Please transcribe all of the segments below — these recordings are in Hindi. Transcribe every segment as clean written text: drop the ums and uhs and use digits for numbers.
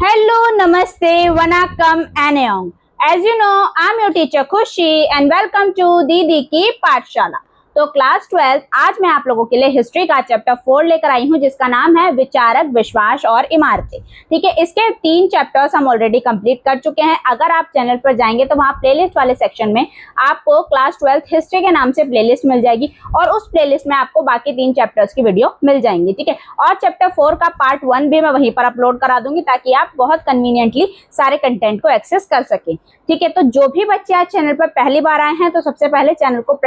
Hello, Namaste, Vanakkam, Annyeong. As you know, I'm your teacher Khushi and welcome to दीदी की पाठशाला। तो क्लास 12 आज मैं आप लोगों के लिए हिस्ट्री का चैप्टर 4 लेकर आई हूं जिसका नाम है विचारक, विश्वास और इमारतें। ठीक है, इसके 3 चैप्टर्स हम ऑलरेडी कंप्लीट कर चुके हैं। अगर आप चैनल पर जाएंगे तो वहां प्लेलिस्ट वाले सेक्शन में आपको क्लास 12 हिस्ट्री के नाम से प्लेलिस्ट मिल जाएगी और उस प्लेलिस्ट में आपको बाकी 3 चैप्टर्स की वीडियो मिल जाएंगी। ठीक है, और चैप्टर 4 का पार्ट 1 भी मैं वहीं पर अपलोड करा दूंगी ताकि आप बहुत कन्वीनियंटली सारे कंटेंट को एक्सेस कर सकें। ठीक है, तो जो भी बच्चे आज चैनल पर पहली बार आए हैं तो सबसे पहले चैनल को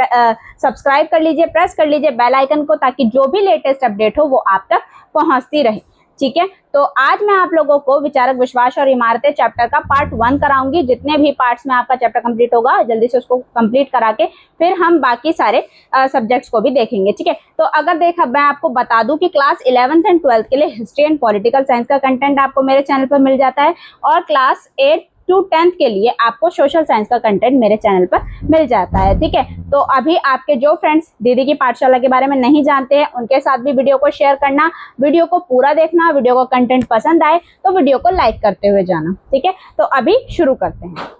सब्सक्राइब कर लीजिए, प्रेस कर लीजिए बेल आइकन को ताकि जो भी लेटेस्ट अपडेट हो वो आप तक पहुंचती रहे। ठीक है, तो आज मैं आप लोगों को विचारक, विश्वास और इमारतें चैप्टर का पार्ट 1 कराऊंगी। जितने भी पार्ट्स में आपका चैप्टर कंप्लीट होगा जल्दी से उसको कंप्लीट करा के फिर हम बाकी सारे सब्जेक्ट्स को भी देखेंगे। ठीक है, तो अगर मैं आपको बता दूं कि क्लास 11th एंड 12th के लिए हिस्ट्री एंड पॉलिटिकल साइंस का कंटेंट आपको मेरे चैनल पर मिल जाता है और क्लास 8 to 10th के लिए आपको सोशल साइंस का कंटेंट मेरे चैनल पर मिल जाता है। ठीक है, तो अभी आपके जो फ्रेंड्स दीदी की पाठशाला के बारे में नहीं जानते हैं उनके साथ भी वीडियो को शेयर करना, वीडियो को पूरा देखना, वीडियो को कंटेंट पसंद आए तो वीडियो को लाइक करते हुए जाना। ठीक है, तो अभी शुरू करते हैं।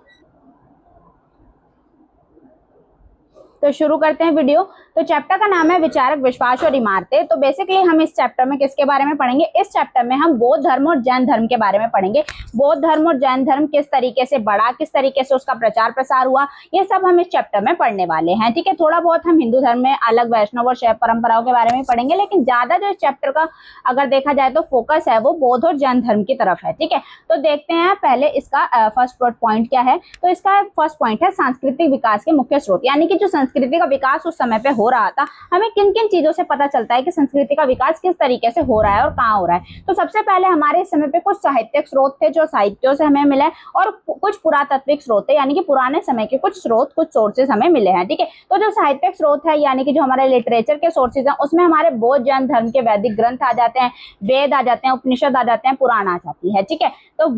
तो शुरू करते हैं वीडियो। तो चैप्टर का नाम है विचारक, विश्वास और इमारतें। तो बेसिकली हम इस चैप्टर में किसके बारे में पढ़ेंगे? इस चैप्टर में हम बौद्ध धर्म और जैन धर्म के बारे में पढ़ेंगे। बौद्ध धर्म और जैन धर्म किस तरीके से बढ़ा, किस तरीके से उसका प्रचार प्रसार हुआ, ये सब हम इस चैप्टर में पढ़ने वाले हैं। ठीक है, थोड़ा बहुत हम हिंदू धर्म में अलग वैष्णव और शैव परंपराओं के बारे में पढ़ेंगे, लेकिन ज्यादा जो इस चैप्टर का अगर देखा जाए तो फोकस है वो बौद्ध और जैन धर्म की तरफ है। ठीक है, तो देखते हैं पहले इसका फर्स्ट पॉइंट क्या है। तो इसका फर्स्ट पॉइंट है सांस्कृतिक विकास के मुख्य स्रोत, यानी कि जो संस्कृति का विकास उस समय पे हो रहा था, हमें किन किन चीजों से पता चलता है कि संस्कृति का विकास किस तरीके से हो रहा है और कहाँ हो रहा है। तो सबसे पहले हमारे इस समय पे कुछ साहित्यिक स्रोत थे जो साहित्यों से हमें मिले और कुछ पुरातात्विक स्रोत थे, यानी कि पुराने समय के कुछ स्रोत, कुछ सोर्सेज हमें मिले हैं। ठीक है, तो जो साहित्यिक स्रोत है यानी कि जो हमारे लिटरेचर के सोर्सेज हैं उसमें हमारे बौद्ध जैन धर्म के वैदिक ग्रंथ आ जाते हैं, वेद आ जाते हैं, उपनिषद आ जाते हैं, पुराण आ जाती है। ठीक है, तो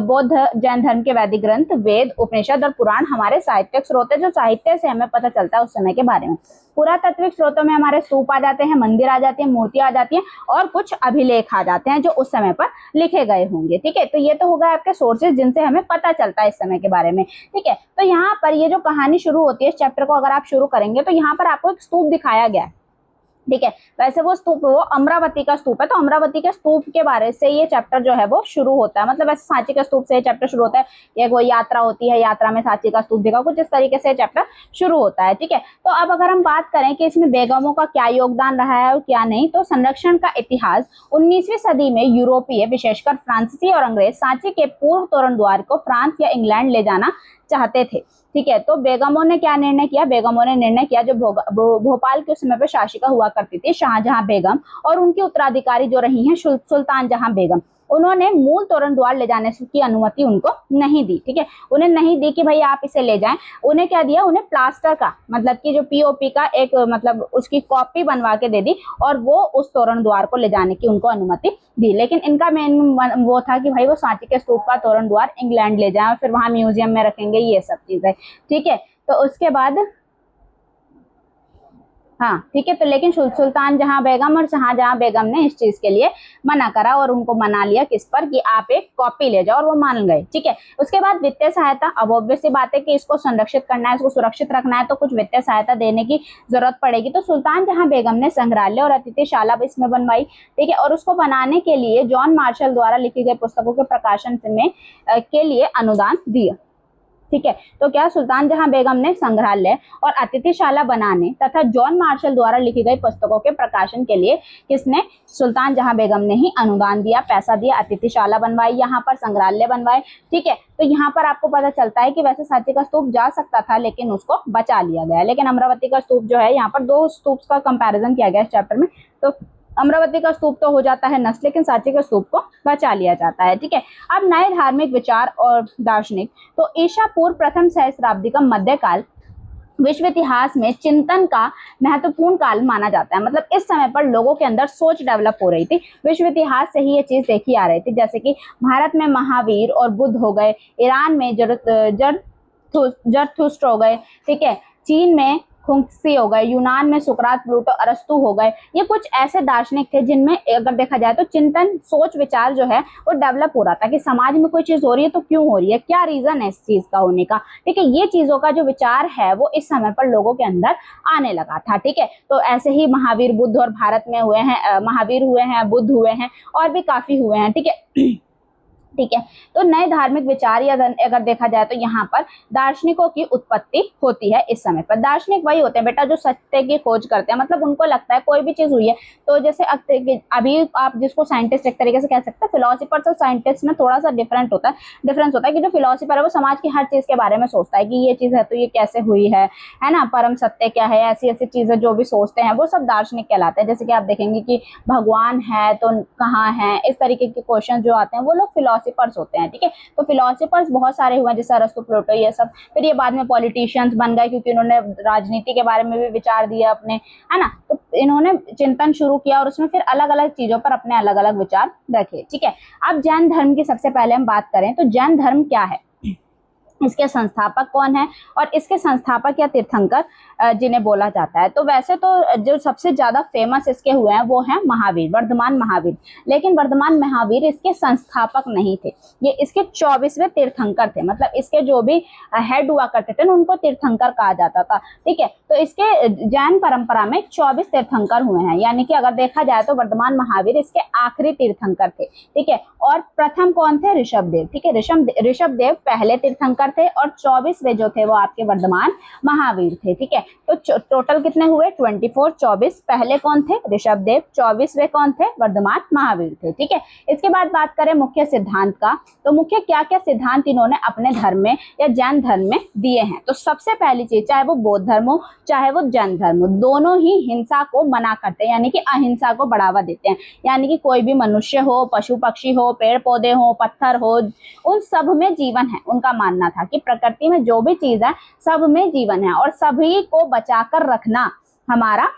बौद्ध जैन धर्म के वैदिक ग्रंथ, वेद, उपनिषद और पुराण हमारे साहित्यिक स्रोत है जो साहित्य से हमें पता चलता है उस समय के बारे में। पुरातात्विक स्रोतों में हमारे स्तूप आ जाते हैं, मंदिर आ जाती है, मूर्तियां आ जाती हैं और कुछ अभिलेख आ जाते हैं जो उस समय पर लिखे गए होंगे। ठीक है, तो ये तो होगा आपके सोर्सेज जिनसे हमें पता चलता है इस समय के बारे में। ठीक है, तो यहाँ पर ये जो कहानी शुरू होती है इस चैप्टर को अगर आप शुरू करेंगे तो यहाँ पर आपको एक स्तूप दिखाया गया है। ठीक है, वैसे वो स्तूप वो अमरावती का स्तूप है, तो अमरावती के स्तूप के बारे से ये चैप्टर जो है वो शुरू होता है। मतलब वैसे सांची का स्तूप से ये चैप्टर शुरू होता है, ये कोई यात्रा होती है, यात्रा में सांची का स्तूप दिखा, कुछ इस तरीके से चैप्टर शुरू होता है। ठीक है, तो अब अगर हम बात करें कि इसमें बेगमों का क्या योगदान रहा है और क्या नहीं, तो संरक्षण का इतिहास 19वीं सदी में यूरोपीय विशेषकर फ्रांसीसी और अंग्रेज सांची के पूर्व तोरण द्वार को फ्रांस या इंग्लैंड ले जाना चाहते थे। ठीक है, तो बेगमों ने क्या निर्णय किया? बेगमों ने निर्णय किया, जो भोपाल के उस समय पे शासिका हुआ करती थी शाहजहां बेगम और उनकी उत्तराधिकारी जो रही हैं सुल्तान जहां बेगम, उन्होंने मूल तोरण द्वार ले जाने की अनुमति उनको नहीं दी। ठीक है, उन्हें नहीं दी कि भाई आप इसे ले जाएं। उन्हें क्या दिया? उन्हें प्लास्टर का, मतलब कि जो पीओपी का एक मतलब उसकी कॉपी बनवा के दे दी और वो उस तोरण द्वार को ले जाने की उनको अनुमति दी। लेकिन इनका मेन वो था कि भाई वो सांची के स्तूप का तोरण द्वार इंग्लैंड ले जाए और फिर वहां म्यूजियम में रखेंगे, ये सब चीजें। ठीक है, तो उसके बाद हाँ ठीक है, तो लेकिन सुल्तान जहां बेगम और शाहजहां बेगम ने इस चीज के लिए मना करा और उनको मना लिया किस पर कि आप एक कॉपी ले जाओ, और वो मान गए। ठीक है, उसके बाद वित्तीय सहायता। अब ऑब्वियस सी बात है कि इसको संरक्षित करना है, इसको सुरक्षित रखना है तो कुछ वित्तीय सहायता देने की जरूरत पड़ेगी। तो सुल्तान जहां बेगम ने संग्रहालय और अतिथिशाला भी इसमें बनवाई। ठीक है, और उसको बनाने के लिए जॉन मार्शल द्वारा लिखी गई पुस्तकों के प्रकाशन में के लिए अनुदान दिया। ठीक है, तो क्या सुल्तान जहां बेगम ने संग्रहालय और अतिथिशाला बनाने तथा जॉन मार्शल द्वारा लिखी गई पुस्तकों के प्रकाशन के लिए किसने? सुल्तान जहां बेगम ने ही अनुदान दिया, पैसा दिया, अतिथिशाला बनवाई, यहाँ पर संग्रहालय बनवाए। ठीक है, तो यहाँ पर आपको पता चलता है कि वैसे सांची का स्तूप जा सकता था लेकिन उसको बचा लिया गया। लेकिन अमरावती का स्तूप जो है, यहाँ पर 2 स्तूप का कंपेरिजन किया गया इस चैप्टर में, तो अमरावती का स्तूप तो हो जाता है नष्ट लेकिन सांची के स्तूप को बचा लिया जाता है। ठीक है, अब नए धार्मिक विचार और दार्शनिक। तो ईसा पूर्व प्रथम सहस्राब्दी का मध्यकाल विश्व इतिहास में चिंतन का महत्वपूर्ण काल माना जाता है। मतलब इस समय पर लोगों के अंदर सोच डेवलप हो रही थी, विश्व इतिहास से ही ये चीज देखी आ रही थी। जैसे कि भारत में महावीर और बुद्ध हो गए, ईरान में जरथुस्त्र हो गए, ठीक है, चीन में खुंग्सी हो गए, यूनान में सुकरात, प्लूटो, अरस्तु हो गए। ये कुछ ऐसे दार्शनिक थे जिनमें अगर देखा जाए तो चिंतन, सोच विचार जो है वो डेवलप हो रहा था कि समाज में कोई चीज हो रही है तो क्यों हो रही है, क्या रीजन है इस चीज का होने का। ठीक है, ये चीजों का जो विचार है वो इस समय पर लोगों के अंदर आने लगा था। ठीक है, तो ऐसे ही महावीर बुद्ध और भारत में हुए हैं, महावीर हुए हैं, बुद्ध हुए हैं, और भी काफी हुए हैं। ठीक है ठीक है, तो नए धार्मिक विचार या अगर देखा जाए तो यहाँ पर दार्शनिकों की उत्पत्ति होती है इस समय पर। दार्शनिक वही होते हैं बेटा जो सत्य की खोज करते हैं, मतलब उनको लगता है कोई भी चीज हुई है तो जैसे अभी आप जिसको साइंटिस्ट एक तरीके से कह सकते हैं, फिलोसफर और साइंटिस्ट में थोड़ा सा डिफरेंस होता है कि जो फिलोसफर है वो समाज की हर चीज के बारे में सोचता है कि ये चीज है तो ये कैसे हुई है ना, परम सत्य क्या है, ऐसी ऐसी चीजें जो भी सोचते हैं वो सब दार्शनिक कहलाते हैं। जैसे कि आप देखेंगे कि भगवान है तो कहाँ है, इस तरीके के क्वेश्चन जो आते हैं वो लोग फिलोसफर्स होते हैं। ठीक है, तो फिलोसफर्स बहुत सारे हुए जैसे अरस्तु, प्लूटो, ये सब। फिर ये बाद में पॉलिटिशियंस बन गए क्योंकि इन्होंने राजनीति के बारे में भी विचार दिए अपने, है ना, तो इन्होंने चिंतन शुरू किया और उसमें फिर अलग अलग चीजों पर अपने अलग अलग विचार रखे। ठीक है, अब जैन धर्म की सबसे पहले हम बात करें तो जैन धर्म क्या है, इसके संस्थापक कौन है और इसके संस्थापक या तीर्थंकर जिन्हें बोला जाता है। तो वैसे तो जो सबसे ज्यादा फेमस इसके हुए हैं वो हैं महावीर, वर्धमान महावीर। लेकिन वर्धमान महावीर इसके संस्थापक नहीं थे, ये इसके 24वें तीर्थंकर थे। मतलब इसके जो भी हेड हुआ करते थे उनको तीर्थंकर कहा जाता था। ठीक है, तो इसके जैन परंपरा में 24 तीर्थंकर हुए हैं, यानी कि अगर देखा जाए तो वर्धमान महावीर इसके आखिरी तीर्थंकर थे। ठीक है, और प्रथम कौन थे, ऋषभदेव। ठीक है, ऋषभदेव पहले तीर्थंकर थे और 24वें जो थे वो आपके वर्धमान महावीर थे। ठीक है, तो टोटल कितने हुए, 24, 24 पहले कौन थे, ऋषभदेव, 24वें कौन थे, वर्धमान महावीर थे। ठीक है, इसके बाद बात करें मुख्य सिद्धांत का, तो मुख्य क्या क्या सिद्धांत इन्होंने अपने धर्म में या जैन धर्म में दिए हैं। तो सबसे पहली चीज, चाहे वो बौद्ध धर्म हो चाहे वो जैन धर्म हो, दोनों ही हिंसा को मना करते हैं, यानी कि अहिंसा को बढ़ावा देते हैं। यानी कि कोई भी मनुष्य हो, पशु पक्षी हो, पेड़ पौधे हो, पत्थर हो, उन सब में जीवन है। उनका मानना था कि प्रकृति में जो भी चीज है सब में जीवन है और सभी को बचाकर रखना हमारा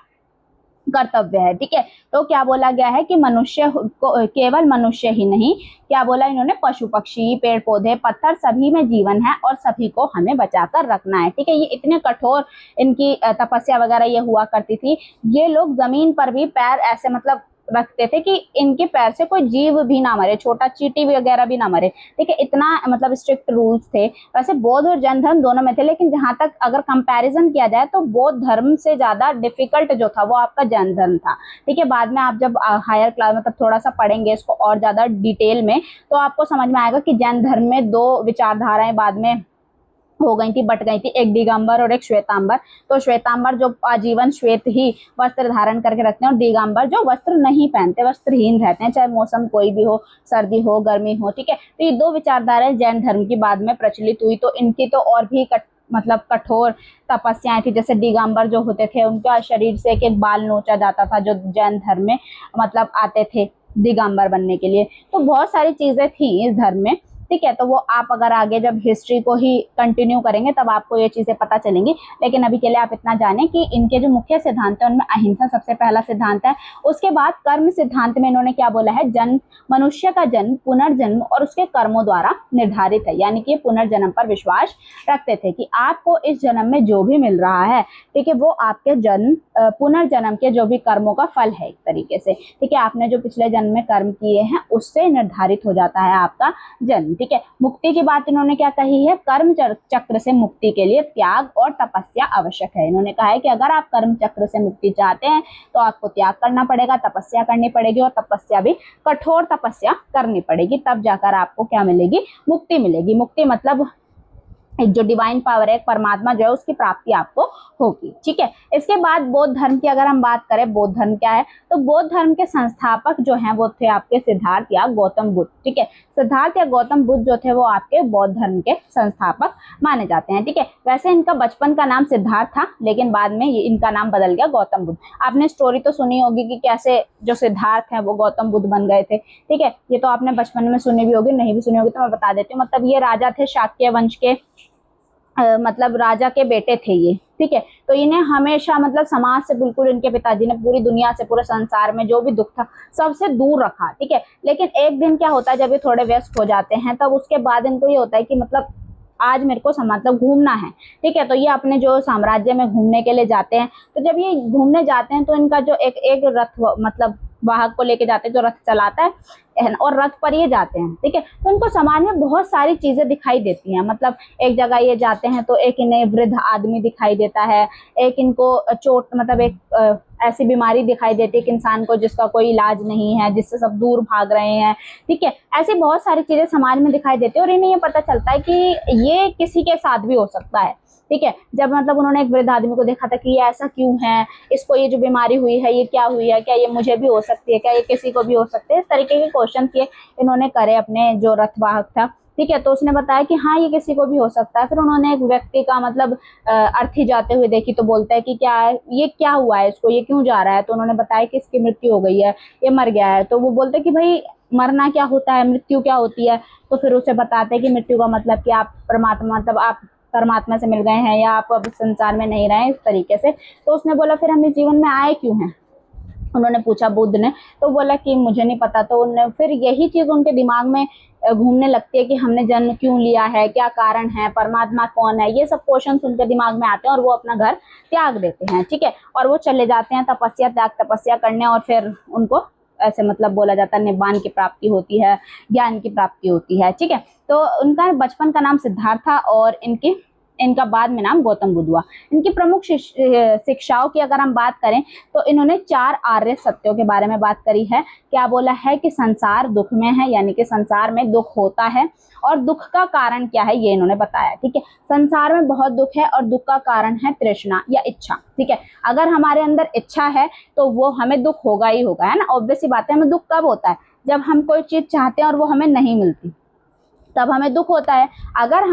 कर्तव्य है। ठीक है, तो क्या बोला गया है कि मनुष्य को, केवल मनुष्य ही नहीं, क्या बोला इन्होंने, पशु पक्षी, पेड़ पौधे, पत्थर, सभी में जीवन है और सभी को हमें बचाकर रखना है। ठीक है, ये इतने कठोर इनकी तपस्या वगैरह ये हुआ करती थी। ये लोग जमीन पर भी पैर ऐसे मतलब रखते थे कि इनके पैर से कोई जीव भी ना मरे, छोटा चींटी वगैरह भी ना मरे। ठीक है, इतना मतलब स्ट्रिक्ट रूल्स थे। वैसे बौद्ध और जैन धर्म दोनों में थे, लेकिन जहां तक अगर कंपैरिजन किया जाए तो बौद्ध धर्म से ज्यादा डिफिकल्ट जो था वो आपका जैन धर्म था। ठीक है, बाद में आप जब हायर क्लास मतलब थोड़ा सा पढ़ेंगे इसको और ज्यादा डिटेल में तो आपको समझ में आएगा कि जैन धर्म में दो विचारधाराएं बाद में हो गई थी, बट गई थी, एक दिगंबर और एक श्वेतांबर। तो श्वेतांबर जो आजीवन श्वेत ही वस्त्र धारण करके रखते हैं और दिगंबर जो वस्त्र नहीं पहनते, वस्त्रहीन रहते हैं, चाहे मौसम कोई भी हो, सर्दी हो, गर्मी हो। ठीक है, तो ये दो विचारधाराएं जैन धर्म की बाद में प्रचलित हुई। तो इनकी तो और भी मतलब कठोर तपस्याएं थी। जैसे दिगंबर जो होते थे उनका शरीर से एक एक बाल नोचा जाता था, जो जैन धर्म में मतलब आते थे दिगंबर बनने के लिए। तो बहुत सारी चीजें थी इस धर्म में। ठीक है, तो वो आप अगर आगे जब हिस्ट्री को ही कंटिन्यू करेंगे तब आपको ये चीजें पता चलेंगी। लेकिन अभी के लिए आप इतना जानें कि इनके जो मुख्य सिद्धांत है उनमें अहिंसा सबसे पहला सिद्धांत है। उसके बाद कर्म सिद्धांत में इन्होंने क्या बोला है, जन्म, मनुष्य का जन्म पुनर्जन्म और उसके कर्मों द्वारा निर्धारित है। यानी कि पुनर्जन्म पर विश्वास रखते थे कि आपको इस जन्म में जो भी मिल रहा है, ठीक है, वो आपके जन्म पुनर्जन्म के जो भी कर्मों का फल है एक तरीके से। ठीक है, आपने जो पिछले जन्म में कर्म किए हैं उससे निर्धारित हो जाता है आपका जन्म। ठीक है, मुक्ति की बात इन्होंने क्या कही है, कर्म चक्र से मुक्ति के लिए त्याग और तपस्या आवश्यक है। इन्होंने कहा है कि अगर आप कर्म चक्र से मुक्ति चाहते हैं तो आपको त्याग करना पड़ेगा, तपस्या करनी पड़ेगी और तपस्या भी कठोर तपस्या करनी पड़ेगी, तब जाकर आपको क्या मिलेगी, मुक्ति मिलेगी। मुक्ति मतलब एक जो डिवाइन पावर है, परमात्मा जो है उसकी प्राप्ति आपको होगी। ठीक है, इसके बाद बौद्ध धर्म की अगर हम बात करें, बौद्ध धर्म क्या है, तो बौद्ध धर्म के संस्थापक जो हैं वो थे आपके सिद्धार्थ या गौतम बुद्ध। ठीक है, सिद्धार्थ या गौतम बुद्ध जो थे वो आपके बौद्ध धर्म के संस्थापक माने जाते हैं। ठीक है, वैसे इनका बचपन का नाम सिद्धार्थ था लेकिन बाद में इनका नाम बदल गया गौतम बुद्ध। आपने स्टोरी तो सुनी होगी कि कैसे जो सिद्धार्थ हैं वो गौतम बुद्ध बन गए थे। ठीक है, ये तो आपने बचपन में सुनी भी होगी, नहीं भी सुनी होगी तो मैं बता देती हूँ। मतलब ये राजा थे, शाक्य वंश के मतलब राजा के बेटे थे ये। ठीक है, तो इन्हें हमेशा मतलब समाज से बिल्कुल, इनके पिताजी ने पूरी दुनिया से, पूरे संसार में जो भी दुख था सबसे दूर रखा। ठीक है, लेकिन एक दिन क्या होता है, जब ये थोड़े व्यस्त हो जाते हैं तब उसके बाद इनको ये होता है कि मतलब आज मेरे को मतलब घूमना है, ठीक है। तो ये अपने जो साम्राज्य में घूमने के लिए जाते हैं। तो जब ये घूमने जाते हैं तो इनका जो एक रथ मतलब वाहक को लेके जाते हैं जो रथ चलाता है और रथ पर ये जाते हैं, ठीक है। तो उनको समाज में बहुत सारी चीजें दिखाई देती हैं। मतलब एक जगह ये जाते हैं तो एक इन्हें वृद्ध आदमी दिखाई देता है, एक इनको चोट मतलब एक ऐसी बीमारी दिखाई देती है कि इंसान को जिसका कोई इलाज नहीं है, जिससे सब दूर भाग रहे हैं, ठीक है। ऐसी बहुत सारी चीजें समाज में दिखाई देती है और इन्हें ये पता चलता है कि ये किसी के साथ भी हो सकता है, ठीक है। जब मतलब उन्होंने एक वृद्ध आदमी को देखा था कि ये ऐसा क्यों है, इसको ये जो बीमारी हुई है ये क्या हुई है, क्या ये मुझे भी हो सकती है, क्या ये किसी को भी हो सकती है, इस तरीके के क्वेश्चन ये इन्होंने करे अपने जो रथवाहक था, ठीक है। तो उसने बताया कि हाँ ये किसी को भी हो सकता है। फिर उन्होंने एक व्यक्ति का मतलब अर्थी जाते हुए देखी तो बोलता है कि क्या है ये, क्या हुआ है इसको, ये क्यों जा रहा है। तो उन्होंने बताया कि इसकी मृत्यु हो गई है, ये मर गया है। तो वो बोलते कि भाई मरना क्या होता है, मृत्यु क्या होती है। तो फिर उसे बताते हैं कि मृत्यु का मतलब कि आप परमात्मा मतलब आप परमात्मा से मिल गए हैं या आप अब संसार में नहीं रहे, इस तरीके से। तो उसने बोला फिर हम इस जीवन में आए क्यों हैं, उन्होंने पूछा बुद्ध ने। तो बोला कि मुझे नहीं पता। तो उन्होंने फिर यही चीज उनके दिमाग में घूमने लगती है कि हमने जन्म क्यों लिया है, क्या कारण है, परमात्मा कौन है, ये सब क्वेश्चन उनके दिमाग में आते हैं और वो अपना घर त्याग देते हैं, ठीक है। और वो चले जाते हैं तपस्या करने और फिर उनको ऐसे मतलब बोला जाता है निब्बान की प्राप्ति होती है, ज्ञान की प्राप्ति होती है, ठीक है। तो उनका बचपन का नाम सिद्धार्थ था और इनका बाद में नाम गौतम बुद्ध हुआ। इनकी प्रमुख शिक्षाओं की अगर हम बात करें तो इन्होंने 4 आर्य सत्यों के बारे में बात करी है। क्या बोला है कि संसार दुख में है, यानी कि संसार में दुख होता है और दुख का कारण क्या है ये इन्होंने बताया, ठीक है। संसार में बहुत दुख है और दुख का कारण है तृष्णा या इच्छा, ठीक है। अगर हमारे अंदर इच्छा है तो वो हमें दुख होगा ही होगा, है ना। ऑब्वियस सी बात है। हमें दुख कब होता है, जब हम कोई चीज चाहते हैं और वो हमें नहीं मिलती, तब हमें दुख होता है। अगर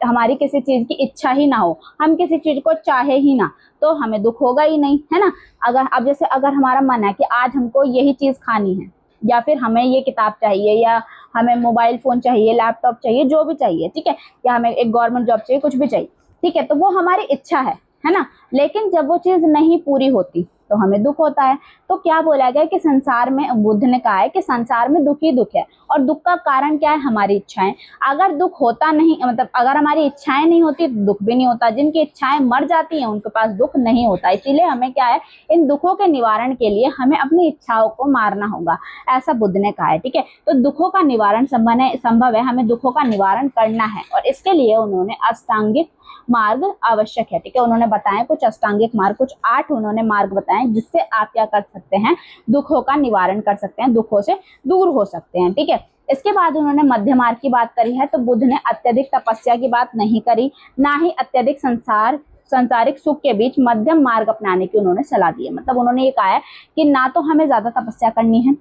हमारी किसी चीज की इच्छा ही ना हो, हम किसी चीज को चाहे ही ना, तो हमें दुख होगा ही नहीं, है ना। अगर अब जैसे अगर हमारा मन है कि आज हमको यही चीज खानी है, या फिर हमें ये किताब चाहिए, या हमें मोबाइल फोन चाहिए, लैपटॉप चाहिए, जो भी चाहिए, ठीक है, या हमें एक गवर्नमेंट जॉब चाहिए, कुछ भी चाहिए, ठीक है, तो वो हमारी इच्छा है ना। लेकिन जब वो चीज नहीं पूरी होती तो हमें दुख होता है। तो क्या बोला गया कि संसार में, बुद्ध ने कहा है कि संसार में दुख ही दुख है और दुख का कारण क्या है, हमारी इच्छाएं। अगर दुख होता नहीं, मतलब अगर हमारी इच्छाएं नहीं होती तो दुख भी नहीं होता। जिनकी इच्छाएं मर जाती हैं उनके पास दुख नहीं होता। इसीलिए हमें क्या है, इन दुखों के निवारण के लिए हमें अपनी इच्छाओं को मारना होगा, ऐसा बुद्ध ने कहा है, ठीक है। तो दुखों का निवारण संभव है, हमें दुखों का निवारण करना है और इसके लिए उन्होंने अष्टांगिक मार्ग आवश्यक है, ठीक है। उन्होंने बताया कुछ अष्टांगिक मार्ग, कुछ 8 उन्होंने मार्ग बताए जिससे आप क्या कर सकते हैं, दुखों का निवारण कर सकते हैं, दुखों से दूर हो सकते हैं, ठीक है। इसके बाद उन्होंने मध्य मार्ग की बात करी है। तो बुद्ध ने अत्यधिक तपस्या की बात नहीं करी, ना ही अत्यधिक संसारिक सुख के बीच मध्यम मार्ग अपनाने की उन्होंने सलाह दी है। मतलब उन्होंने ये कहा है कि ना तो हमें ज्यादा तपस्या करनी है,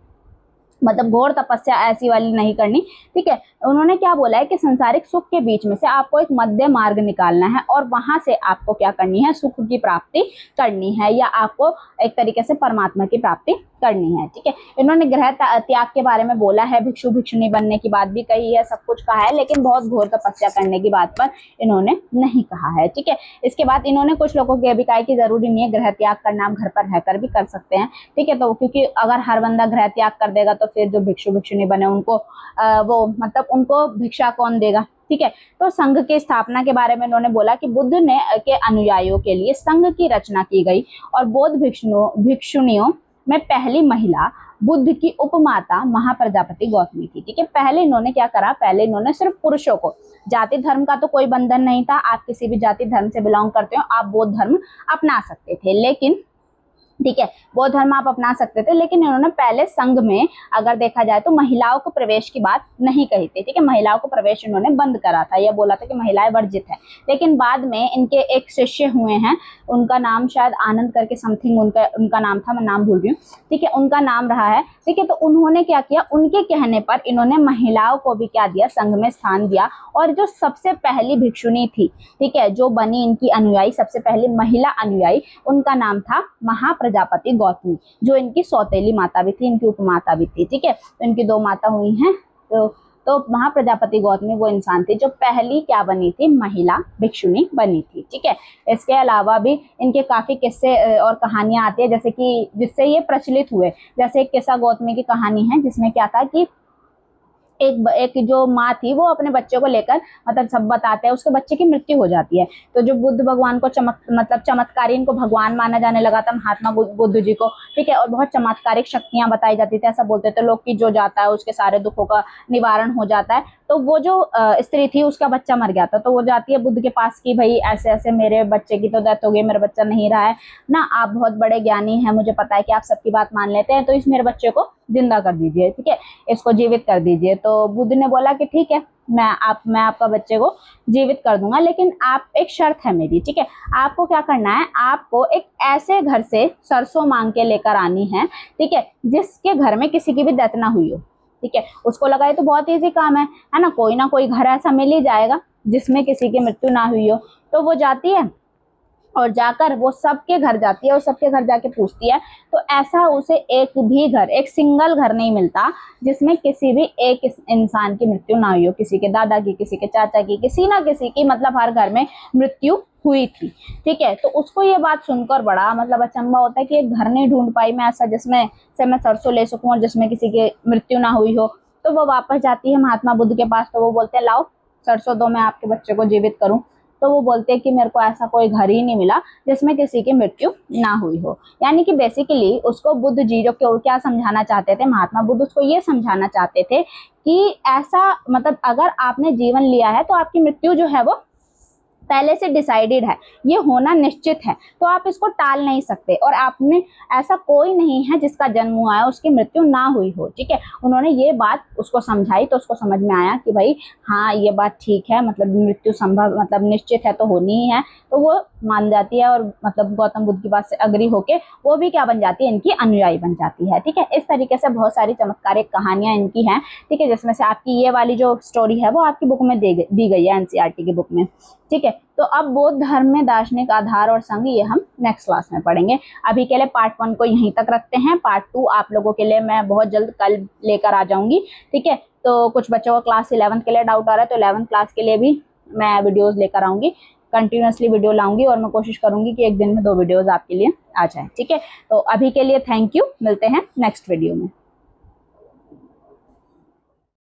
मतलब घोर तपस्या ऐसी वाली नहीं करनी, ठीक है। उन्होंने क्या बोला है कि संसारिक सुख के बीच में से आपको एक मध्य मार्ग निकालना है और वहां से आपको क्या करनी है, सुख की प्राप्ति करनी है, या आपको एक तरीके से परमात्मा की प्राप्ति करनी है, ठीक है। इन्होंने ग्रह त्याग के बारे में बोला है, भिक्षु भिक्षुणी बनने की बात भी कही है, सब कुछ कहा है, लेकिन बहुत घोर तपस्या करने की बात पर इन्होंने नहीं कहा है, ठीक है। इसके बाद इन्होंने कुछ लोगों की भी कहा है कि जरूरी नहीं है ग्रह त्याग करना, आप घर पर रहकर भी कर सकते हैं, ठीक है। तो क्योंकि अगर हर बंदा ग्रह त्याग कर देगा तो फिर जो भिक्षु भिक्षुणी बने उनको वो मतलब उनको भिक्षा कौन देगा, ठीक है। तो संघ की स्थापना के बारे में इन्होंने बोला कि बुद्ध ने के अनुयायियों के लिए संघ की रचना की गई और बौद्ध भिक्षुणियों में पहली महिला बुद्ध की उपमाता महाप्रजापति गौतमी थी, ठीक है। पहले इन्होंने क्या करा, पहले इन्होंने सिर्फ पुरुषों को, जाति धर्म का तो कोई बंधन नहीं था, आप किसी भी जाति धर्म से बिलोंग करते हो आप बौद्ध धर्म अपना सकते थे, लेकिन ठीक है, बौद्ध धर्म आप अपना सकते थे, लेकिन इन्होंने पहले संघ में अगर देखा जाए तो महिलाओं को प्रवेश की बात नहीं कही थी, ठीक है। महिलाओं को प्रवेश इन्होंने बंद करा था, यह बोला था कि महिलाएं वर्जित है। लेकिन बाद में इनके एक शिष्य हुए हैं, उनका नाम शायद आनंद करके समथिंग उनका नाम था, मैं नाम भूल गई हूँ, ठीक है, उनका नाम रहा है, ठीक है। तो उन्होंने क्या किया, उनके कहने पर इन्होंने महिलाओं को भी क्या दिया, संघ में स्थान दिया। और जो सबसे पहली भिक्षुणी थी, ठीक है, जो बनी इनकी अनुयायी, सबसे पहली महिला अनुयायी, उनका नाम था महाप्रजापति गौतमी, जो इनकी सौतेली माता भी थी, इनकी उपमाता भी थी, ठीक है। तो इनकी 2 माता हुई हैं। तो महाप्रजापति गौतमी वो इंसान थी जो पहली क्या बनी थी, महिला भिक्षुणी बनी थी, ठीक है। इसके अलावा भी इनके काफी किस्से और कहानियां आती है, जैसे कि जिससे ये प्रचलित हुए, जैसे एक किस्सा गौतमी की कहानी है जिसमें क्या था कि एक जो माँ थी वो अपने बच्चे को लेकर मतलब सब बताते हैं, उसके बच्चे की मृत्यु हो जाती है। तो जो बुद्ध भगवान को चमत्कारी, इनको भगवान माना जाने लगा था महात्मा बुद्ध जी को, ठीक है। और बहुत चमत्कारिक शक्तियां बताई जाती थी, ऐसा बोलते थे लोग कि जो जाता है उसके सारे दुखों का निवारण हो जाता है। तो वो जो स्त्री थी उसका बच्चा मर गया था, तो वो जाती है बुद्ध के पास कि भाई ऐसे ऐसे मेरे बच्चे की तो डेथ हो गई, मेरा बच्चा नहीं रहा है ना, आप बहुत बड़े ज्ञानी हैं, मुझे पता है कि आप सबकी बात मान लेते हैं, तो इस मेरे बच्चे को जिंदा कर दीजिए, ठीक है, इसको जीवित कर दीजिए। तो बुद्ध ने बोला कि ठीक है, मैं आपका बच्चे को जीवित कर दूंगा, लेकिन आप एक शर्त है मेरी, ठीक है। आपको क्या करना है, आपको एक ऐसे घर से सरसों मांग के लेकर आनी है, ठीक है, जिसके घर में किसी की भी डेथ ना हुई हो, ठीक है। उसको लगा ये तो बहुत ईजी काम है ना, कोई ना कोई घर ऐसा मिल ही जाएगा जिसमें किसी की मृत्यु ना हुई हो। तो वो जाती है और जाकर वो सबके घर जाती है और सबके घर जाके पूछती है, तो ऐसा उसे एक भी घर, एक सिंगल घर नहीं मिलता जिसमें किसी भी एक इंसान की मृत्यु ना हुई हो, किसी के दादा की, किसी के चाचा की, किसी ना किसी की, मतलब हर घर में मृत्यु हुई थी, ठीक है। तो उसको ये बात सुनकर बड़ा मतलब अचंभा होता है कि एक घर नहीं ढूंढ पाई मैं ऐसा जिसमें से मैं सरसों ले सकूं और जिसमें किसी की मृत्यु ना हुई हो। तो वो वापस जाती है महात्मा बुद्ध के पास, तो वो बोलते हैं लाओ सरसों दो, मैं आपके बच्चे को जीवित करूं। तो वो बोलते हैं कि मेरे को ऐसा कोई घर ही नहीं मिला जिसमें किसी की मृत्यु ना हुई हो। यानी कि बेसिकली उसको बुद्ध जी जो क्या समझाना चाहते थे, महात्मा बुद्ध उसको ये समझाना चाहते थे कि ऐसा मतलब अगर आपने जीवन लिया है तो आपकी मृत्यु जो है वो पहले से डिसाइडेड है, ये होना निश्चित है, तो आप इसको टाल नहीं सकते। और आपने ऐसा कोई नहीं है जिसका जन्म हुआ है उसकी मृत्यु ना हुई हो, ठीक है। उन्होंने ये बात उसको समझाई तो उसको समझ में आया कि भाई हाँ ये बात ठीक है, मतलब मृत्यु संभव मतलब निश्चित है तो होनी ही है। तो वो मान जाती है और मतलब गौतम बुद्ध की बात से अग्री होके वो भी क्या बन जाती है, इनकी अनुयायी बन जाती है, ठीक है। इस तरीके से बहुत सारी चमत्कारिक कहानियां इनकी हैं, ठीक है, जिसमें से आपकी ये वाली जो स्टोरी है वो आपकी बुक में दी गई है, एनसीईआरटी की बुक में, ठीक है। तो अब बौद्ध धर्म में दार्शनिक आधार और संघ ये हम नेक्स्ट क्लास में पढ़ेंगे। अभी के लिए पार्ट 1 को यहीं तक रखते हैं, पार्ट 2 आप लोगों के लिए मैं बहुत जल्द कल लेकर आ जाऊंगी, ठीक है। तो कुछ बच्चों को क्लास 11th के लिए डाउट आ रहा है, तो 11th क्लास के लिए भी मैं वीडियोस लेकर आऊंगी, कंटिन्यूसली वीडियो लाऊंगी और मैं कोशिश करूंगी कि एक दिन में 2 वीडियोस आपके लिए आ जाए, ठीक है। तो अभी के लिए थैंक यू, मिलते हैं नेक्स्ट वीडियो में।